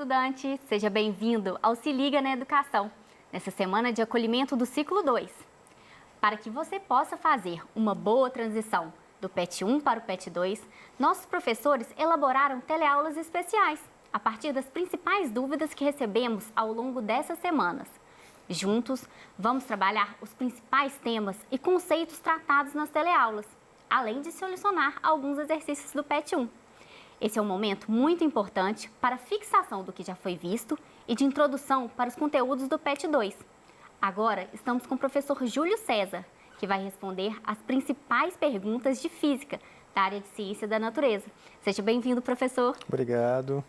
estudante! Seja bem-vindo ao Se Liga na Educação, nessa semana de acolhimento do ciclo 2. Para que você possa fazer uma boa transição do PET 1 para o PET 2, nossos professores elaboraram teleaulas especiais, a partir das principais dúvidas que recebemos ao longo dessas semanas. Juntos, vamos trabalhar os principais temas e conceitos tratados nas teleaulas, além de solucionar alguns exercícios do PET 1. Esse é um momento muito importante para a fixação do que já foi visto e de introdução para os conteúdos do PET 2. Agora, estamos com o professor Júlio César, que vai responder as principais perguntas de física da área de ciência da natureza. Seja bem-vindo, professor. Obrigado.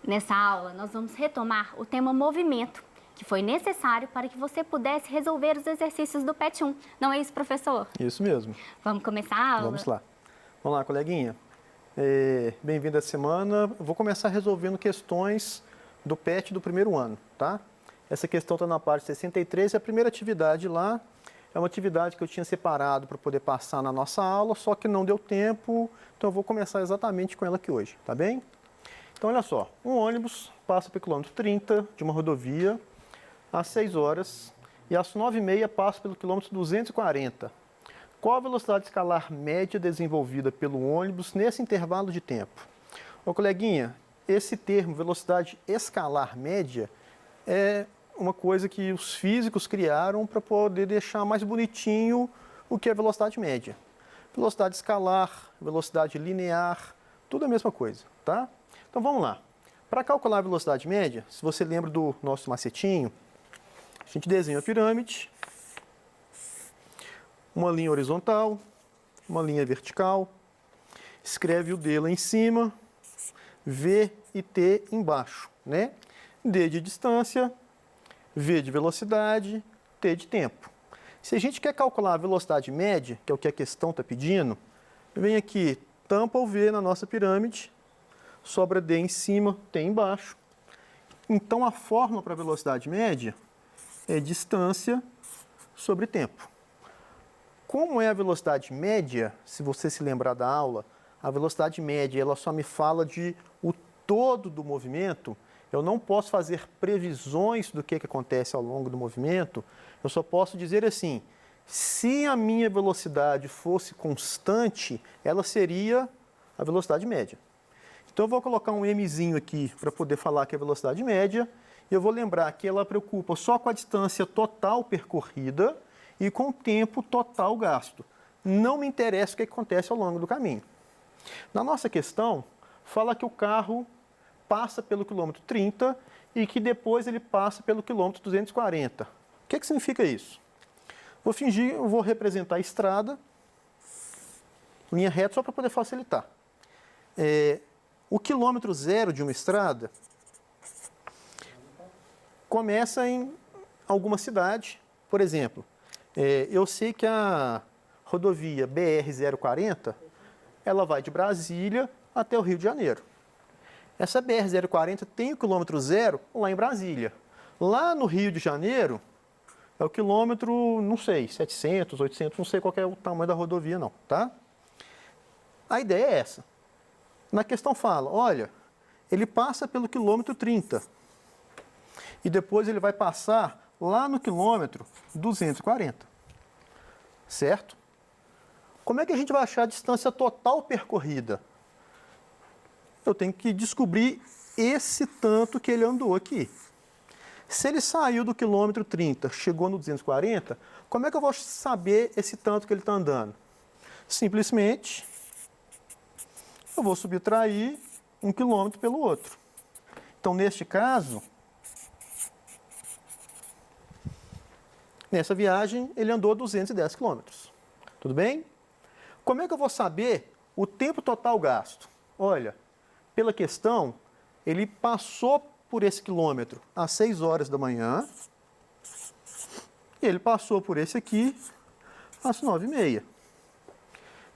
Nessa aula, nós vamos retomar o tema movimento, que foi necessário para que você pudesse resolver os exercícios do PET 1. Não é isso, professor? Isso mesmo. Vamos começar a aula? Vamos lá. Vamos lá, coleguinha. Bem-vindo à semana. Eu vou começar resolvendo questões do PET do primeiro ano, tá? Essa questão está na parte 63 e a primeira atividade lá é uma atividade que eu tinha separado para poder passar na nossa aula, só que não deu tempo, então eu vou começar exatamente com ela aqui hoje, tá bem? Então, olha só, um ônibus passa pelo quilômetro 30 de uma rodovia às 6 horas e às 9h30 passa pelo quilômetro 240. Qual a velocidade escalar média desenvolvida pelo ônibus nesse intervalo de tempo? Ô, coleguinha, esse termo, velocidade escalar média, é uma coisa que os físicos criaram para poder deixar mais bonitinho o que é velocidade média. Velocidade escalar, velocidade linear, tudo a mesma coisa, tá? Então, vamos lá. Para calcular a velocidade média, se você lembra do nosso macetinho, a gente desenha a pirâmide, uma linha horizontal, uma linha vertical, escreve o D lá em cima, V e T embaixo, né? D de distância, V de velocidade, T de tempo. Se a gente quer calcular a velocidade média, que é o que a questão está pedindo, vem aqui, tampa o V na nossa pirâmide, sobra D em cima, T embaixo. Então, a fórmula para a velocidade média é distância sobre tempo. Como é a velocidade média, se você se lembrar da aula, a velocidade média ela só me fala de o todo do movimento, eu não posso fazer previsões do que acontece ao longo do movimento, eu só posso dizer assim, se a minha velocidade fosse constante, ela seria a velocidade média. Então eu vou colocar um mzinho aqui para poder falar que é a velocidade média, e eu vou lembrar que ela preocupa só com a distância total percorrida, e com o tempo total gasto. Não me interessa o que acontece ao longo do caminho. Na nossa questão, fala que o carro passa pelo quilômetro 30 e que depois ele passa pelo quilômetro 240. O que significa isso? Vou fingir, eu vou representar a estrada, linha reta só para poder facilitar. O quilômetro zero de uma estrada começa em alguma cidade, por exemplo, eu sei que a rodovia BR-040, ela vai de Brasília até o Rio de Janeiro. Essa BR-040 tem o quilômetro zero lá em Brasília. Lá no Rio de Janeiro, é o quilômetro, não sei, 700, 800, não sei qual é o tamanho da rodovia não, tá? A ideia é essa. Na questão fala, olha, ele passa pelo quilômetro 30 e depois ele vai passar lá no quilômetro 240, certo? Como é que a gente vai achar a distância total percorrida? Eu tenho que descobrir esse tanto que ele andou aqui. Se ele saiu do quilômetro 30, chegou no 240, como é que eu vou saber esse tanto que ele está andando? Simplesmente, eu vou subtrair 1 quilômetro pelo outro. Então, neste caso, nessa viagem, ele andou 210 quilômetros. Tudo bem? Como é que eu vou saber o tempo total gasto? Olha, pela questão, ele passou por esse quilômetro às 6 horas da manhã e ele passou por esse aqui às 9h30.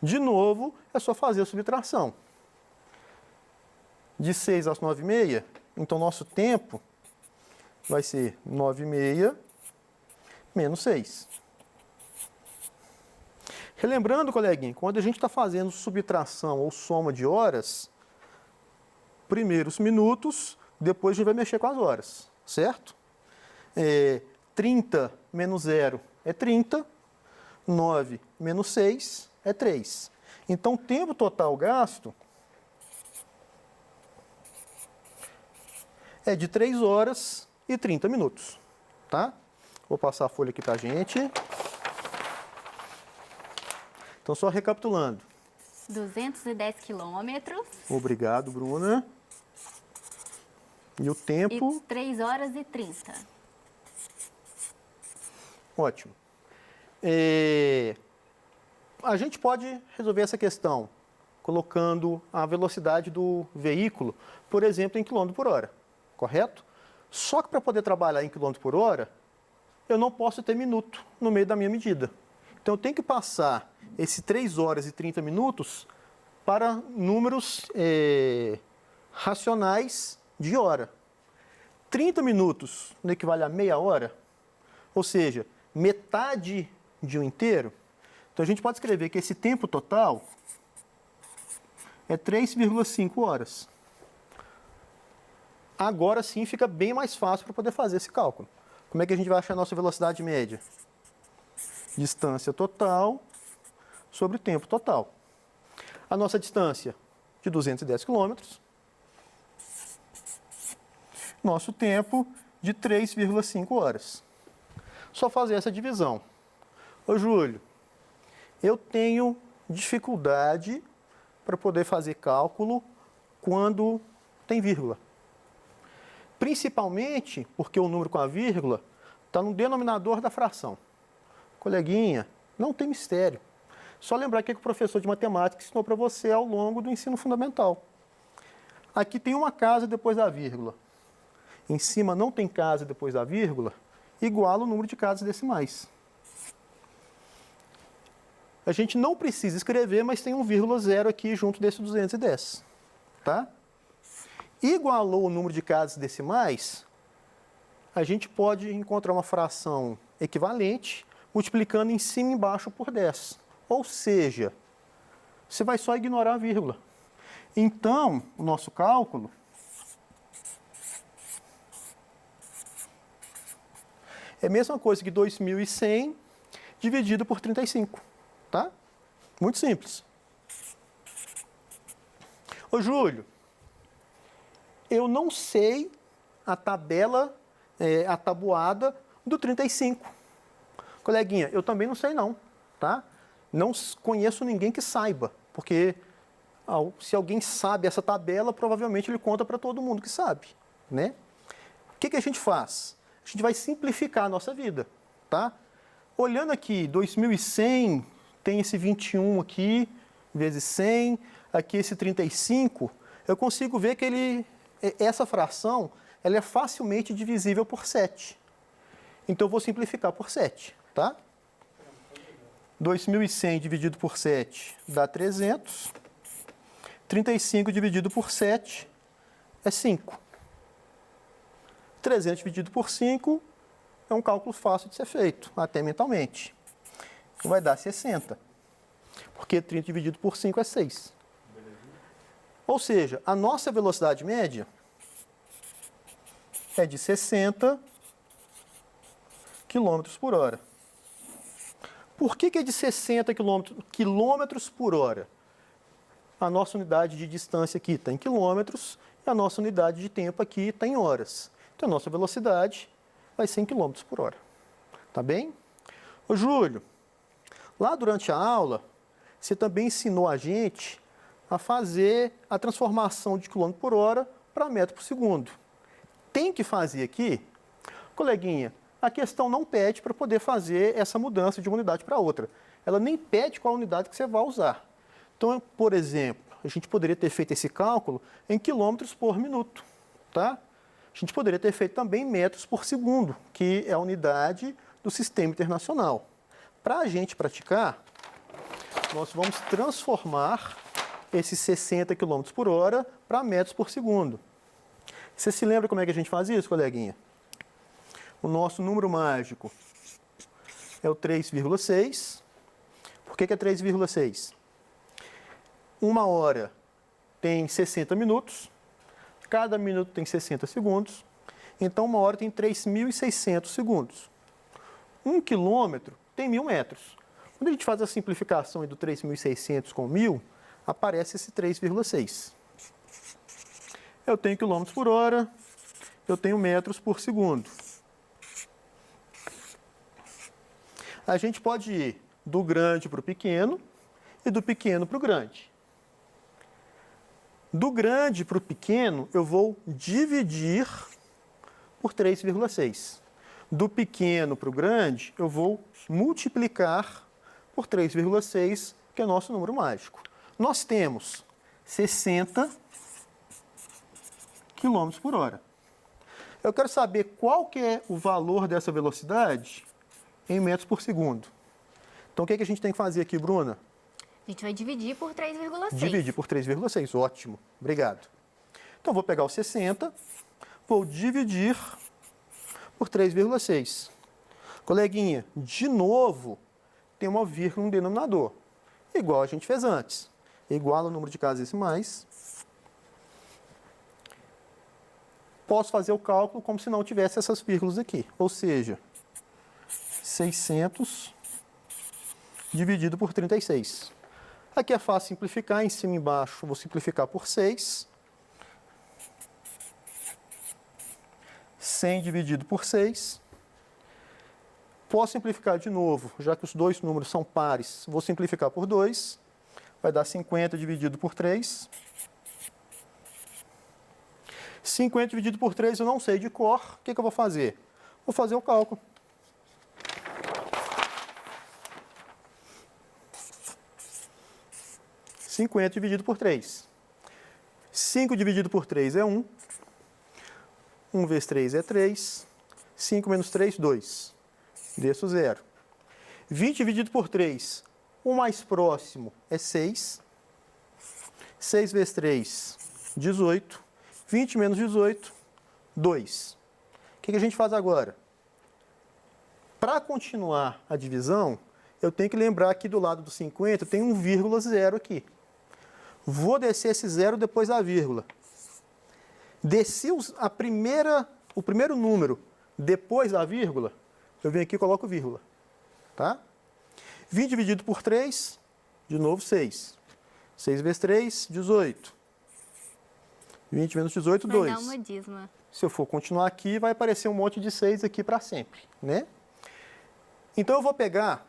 De novo, é só fazer a subtração. De 6 às 9h30, então nosso tempo vai ser 9h30 menos 6. Relembrando, coleguinha, quando a gente está fazendo subtração ou soma de horas, primeiros minutos Depois a gente vai mexer com as horas, certo? 30 menos 0 é 30, 9 menos 6 é 3. Então, o tempo total gasto é de 3 horas e 30 minutos, tá? Vou passar a folha aqui pra gente. Então, só recapitulando. 210 quilômetros. Obrigado, Bruna. E o tempo? E 3 horas e 30. Ótimo. A gente pode resolver essa questão colocando a velocidade do veículo, por exemplo, em quilômetro por hora, correto? Só que para poder trabalhar em quilômetro por hora, eu não posso ter minuto no meio da minha medida. Então, eu tenho que passar esses 3 horas e 30 minutos para números racionais de hora. 30 minutos não equivale a meia hora, ou seja, metade de um inteiro. Então, a gente pode escrever que esse tempo total é 3,5 horas. Agora sim fica bem mais fácil para poder fazer esse cálculo. Como é que a gente vai achar a nossa velocidade média? Distância total sobre o tempo total. A nossa distância de 210 km. Nosso tempo de 3,5 horas. Só fazer essa divisão. Ô, Júlio, eu tenho dificuldade para poder fazer cálculo quando tem vírgula. Principalmente porque o número com a vírgula está no denominador da fração. Coleguinha, não tem mistério. Só lembrar que o professor de matemática ensinou para você ao longo do ensino fundamental. Aqui tem uma casa depois da vírgula. Em cima não tem casa depois da vírgula, iguala o número de casas decimais. A gente não precisa escrever, mas tem um vírgula zero aqui junto desse 210. Tá? Igualou o número de casas decimais, a gente pode encontrar uma fração equivalente multiplicando em cima e embaixo por 10. Ou seja, você vai só ignorar a vírgula. Então, o nosso cálculo é a mesma coisa que 2.100 dividido por 35. Tá? Muito simples. Ô, Júlio, eu não sei a tabela, a tabuada do 35. Coleguinha, eu também não sei não, tá? Não conheço ninguém que saiba, porque se alguém sabe essa tabela, provavelmente ele conta para todo mundo que sabe, né? O que a gente faz? A gente vai simplificar a nossa vida, tá? Olhando aqui, 2.100, tem esse 21 aqui, vezes 100, aqui esse 35, eu consigo ver que essa fração ela é facilmente divisível por 7. Então, eu vou simplificar por 7, tá? 2.100 dividido por 7 dá 300. 35 dividido por 7 é 5. 300 dividido por 5 é um cálculo fácil de ser feito, até mentalmente. Vai dar 60. Porque 30 dividido por 5 é 6. Ou seja, a nossa velocidade média é de 60 km por hora. Por que é de 60 quilômetros por hora? A nossa unidade de distância aqui está em quilômetros e a nossa unidade de tempo aqui está em horas. Então, a nossa velocidade vai ser em quilômetros por hora. Tá bem? Ô, Júlio, lá durante a aula, você também ensinou a gente a fazer a transformação de quilômetro por hora para metro por segundo. Tem que fazer aqui, coleguinha, a questão não pede para poder fazer essa mudança de uma unidade para outra. Ela nem pede qual unidade que você vai usar. Então, por exemplo, a gente poderia ter feito esse cálculo em quilômetros por minuto, tá? A gente poderia ter feito também metros por segundo, que é a unidade do sistema internacional. Para a gente praticar, nós vamos transformar esses 60 km por hora para metros por segundo. Você se lembra como é que a gente faz isso, coleguinha? O nosso número mágico é o 3,6. Por que é 3,6? Uma hora tem 60 minutos. Cada minuto tem 60 segundos. Então, uma hora tem 3.600 segundos. 1 quilômetro tem 1.000 metros. Quando a gente faz a simplificação do 3.600 com 1.000, aparece esse 3,6. Eu tenho quilômetros por hora, eu tenho metros por segundo. A gente pode ir do grande para o pequeno e do pequeno para o grande. Do grande para o pequeno, eu vou dividir por 3,6. Do pequeno para o grande, eu vou multiplicar por 3,6, que é nosso número mágico. Nós temos 60 km por hora. Eu quero saber qual que é o valor dessa velocidade em metros por segundo. Então, o que a gente tem que fazer aqui, Bruna? A gente vai dividir por 3,6. Dividir por 3,6, ótimo, obrigado. Então, vou pegar o 60, vou dividir por 3,6. Coleguinha, de novo, tem uma vírgula no denominador, igual a gente fez antes. Igual ao número de casas decimais. Posso fazer o cálculo como se não tivesse essas vírgulas aqui, ou seja, 600 dividido por 36. Aqui é fácil simplificar, em cima e embaixo vou simplificar por 6. 100 dividido por 6. Posso simplificar de novo, já que os dois números são pares, vou simplificar por 2. Vai dar 50 dividido por 3. 50 dividido por 3 eu não sei de cor. O que eu vou fazer? Vou fazer o cálculo. (50 dividido por 3). 5 dividido por 3 é 1. 1 vezes 3 é 3. 5 menos 3, 2. Desço 0. 20 dividido por 3. O mais próximo é 6. 6 vezes 3, 18. 20 menos 18, 2. O que a gente faz agora? Para continuar a divisão, eu tenho que lembrar que do lado do 50 tem um vírgula zero aqui. Vou descer esse zero depois da vírgula. Desci o primeiro número depois da vírgula, eu venho aqui e coloco vírgula. Tá? 20 dividido por 3, de novo 6. 6 vezes 3, 18. 20 menos 18, 2. Vai dar uma dízima. Se eu for continuar aqui, vai aparecer um monte de 6 aqui para sempre, né? Então, eu vou pegar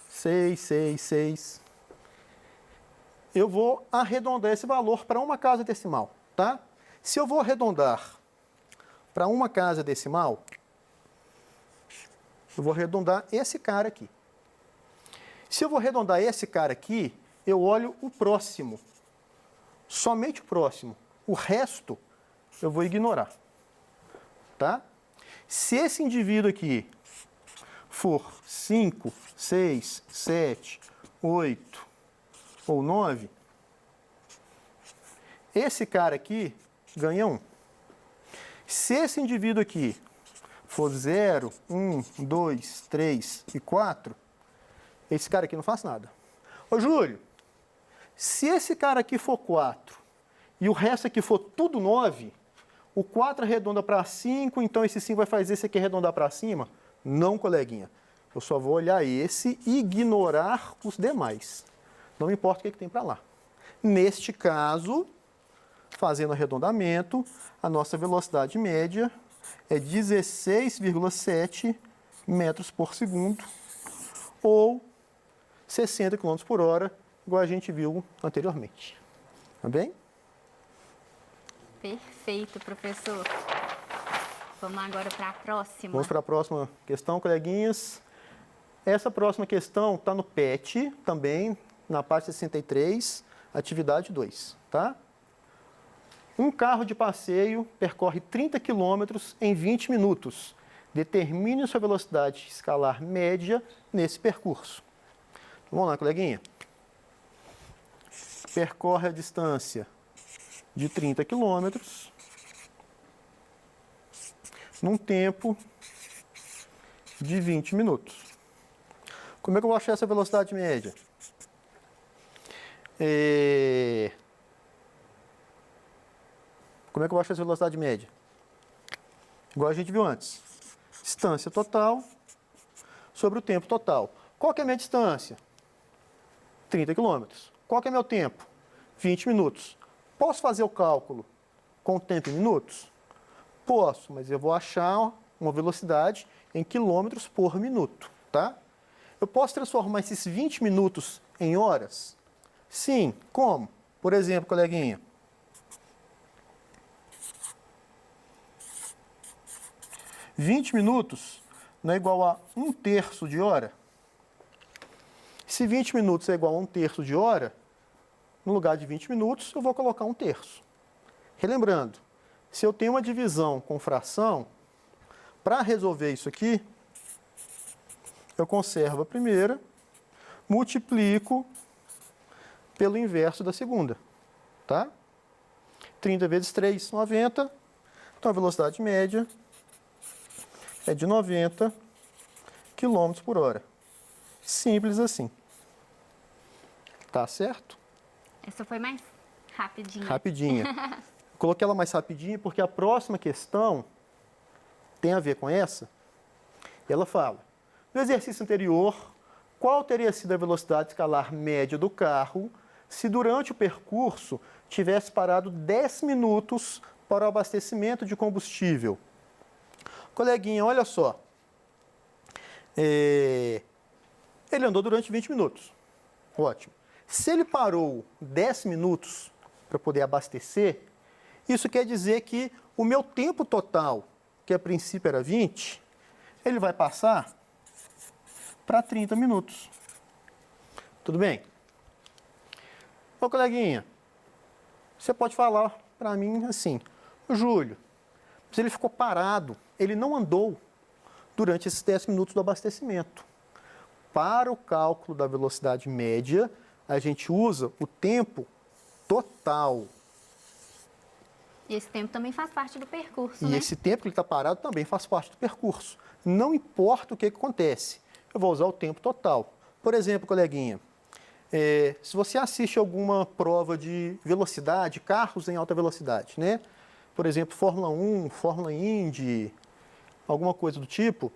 6, 6, 6. Eu vou arredondar esse valor para uma casa decimal, tá? Se eu vou arredondar para uma casa decimal, eu vou arredondar esse cara aqui. Se eu vou arredondar esse cara aqui, eu olho o próximo. Somente o próximo. O resto eu vou ignorar. Tá? Se esse indivíduo aqui for 5, 6, 7, 8 ou 9, esse cara aqui ganha 1. Se esse indivíduo aqui for 0, 1, 2, 3 e 4, esse cara aqui não faz nada. Ô, Júlio, se esse cara aqui for 4 e o resto aqui for tudo 9, o 4 arredonda para 5, então esse 5 vai fazer esse aqui arredondar para cima? Não, coleguinha. Eu só vou olhar esse e ignorar os demais. Não importa o que tem para lá. Neste caso, fazendo arredondamento, a nossa velocidade média é 16,7 metros por segundo, ou 60 km por hora, igual a gente viu anteriormente. Tá bem? Perfeito, professor. Vamos agora para a próxima. Vamos para a próxima questão, coleguinhas. Essa próxima questão está no PET também, na parte 63, atividade 2, tá? Um carro de passeio percorre 30 km em 20 minutos. Determine sua velocidade escalar média nesse percurso. Vamos lá, coleguinha. Percorre a distância de 30 km num tempo de 20 minutos. Como é que eu vou achar essa velocidade média? Como é que eu acho essa velocidade média? Igual a gente viu antes. Distância total sobre o tempo total. Qual que é a minha distância? 30 km. Qual que é meu tempo? 20 minutos. Posso fazer o cálculo com o tempo em minutos? Posso, mas eu vou achar uma velocidade em quilômetros por minuto, tá? Eu posso transformar esses 20 minutos em horas? Sim. Como? Por exemplo, coleguinha. (20 minutos não é igual a 1/3 de hora? Se 20 minutos é igual a 1/3 de hora, no lugar de 20 minutos, eu vou colocar 1/3. Relembrando, se eu tenho uma divisão com fração, para resolver isso aqui, eu conservo a primeira, multiplico pelo inverso da segunda, tá? 30 vezes 3, 90. Então, a velocidade média é de 90 km por hora. Simples assim. Tá certo? Essa foi mais rapidinha. Rapidinha. Coloquei ela mais rapidinha porque a próxima questão tem a ver com essa. Ela fala: no exercício anterior, qual teria sido a velocidade escalar média do carro se durante o percurso tivesse parado 10 minutos para o abastecimento de combustível? Coleguinha, olha só. Ele andou durante 20 minutos. Ótimo. Se ele parou 10 minutos para poder abastecer, isso quer dizer que o meu tempo total, que a princípio era 20, ele vai passar para 30 minutos. Tudo bem? Ô, coleguinha, você pode falar para mim assim: Júlio, se ele ficou parado, ele não andou durante esses 10 minutos do abastecimento. Para o cálculo da velocidade média, a gente usa o tempo total. E esse tempo também faz parte do percurso, E né? esse tempo que ele está parado também faz parte do percurso. Não importa o que acontece, eu vou usar o tempo total. Por exemplo, coleguinha, se você assiste alguma prova de velocidade, carros em alta velocidade, né? Por exemplo, Fórmula 1, Fórmula Indy, alguma coisa do tipo,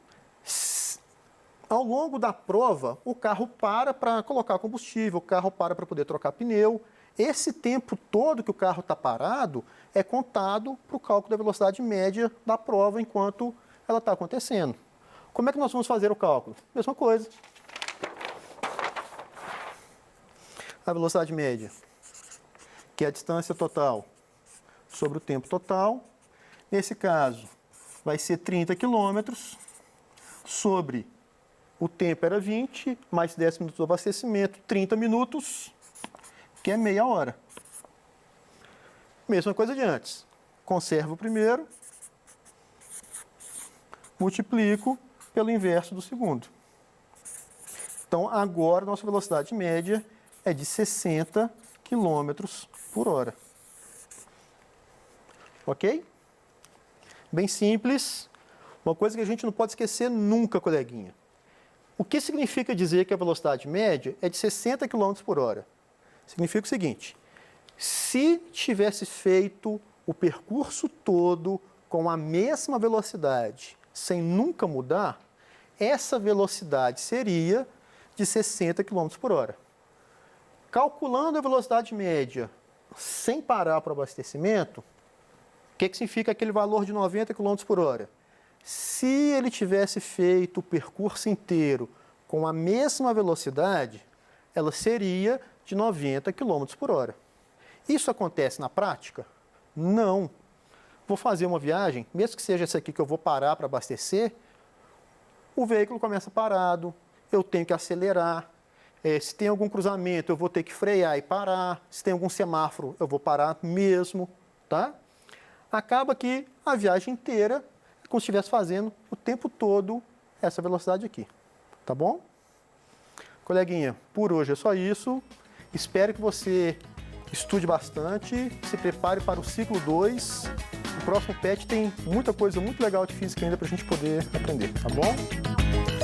ao longo da prova, o carro para colocar combustível, o carro para poder trocar pneu. Esse tempo todo que o carro está parado é contado para o cálculo da velocidade média da prova enquanto ela está acontecendo. Como é que nós vamos fazer o cálculo? Mesma coisa. A velocidade média, que é a distância total sobre o tempo total. Nesse caso, vai ser 30 km sobre o tempo era 20, mais 10 minutos do abastecimento, 30 minutos, que é meia hora. Mesma coisa de antes. Conservo o primeiro, multiplico pelo inverso do segundo. Então, agora, nossa velocidade média é de 60 km por hora. Ok? Bem simples. Uma coisa que a gente não pode esquecer nunca, coleguinha. O que significa dizer que a velocidade média é de 60 km por hora? Significa o seguinte: se tivesse feito o percurso todo com a mesma velocidade, sem nunca mudar, essa velocidade seria de 60 km por hora. Calculando a velocidade média sem parar para o abastecimento, o que significa aquele valor de 90 km por hora? Se ele tivesse feito o percurso inteiro com a mesma velocidade, ela seria de 90 km por hora. Isso acontece na prática? Não. Vou fazer uma viagem, mesmo que seja essa aqui que eu vou parar para abastecer, o veículo começa parado, eu tenho que acelerar. Se tem algum cruzamento, eu vou ter que frear e parar. Se tem algum semáforo, eu vou parar mesmo, tá? Acaba que a viagem inteira é como se estivesse fazendo o tempo todo essa velocidade aqui, tá bom? Coleguinha, por hoje é só isso. Espero que você estude bastante, se prepare para o ciclo 2. O próximo PET tem muita coisa muito legal de física ainda para a gente poder aprender, tá bom?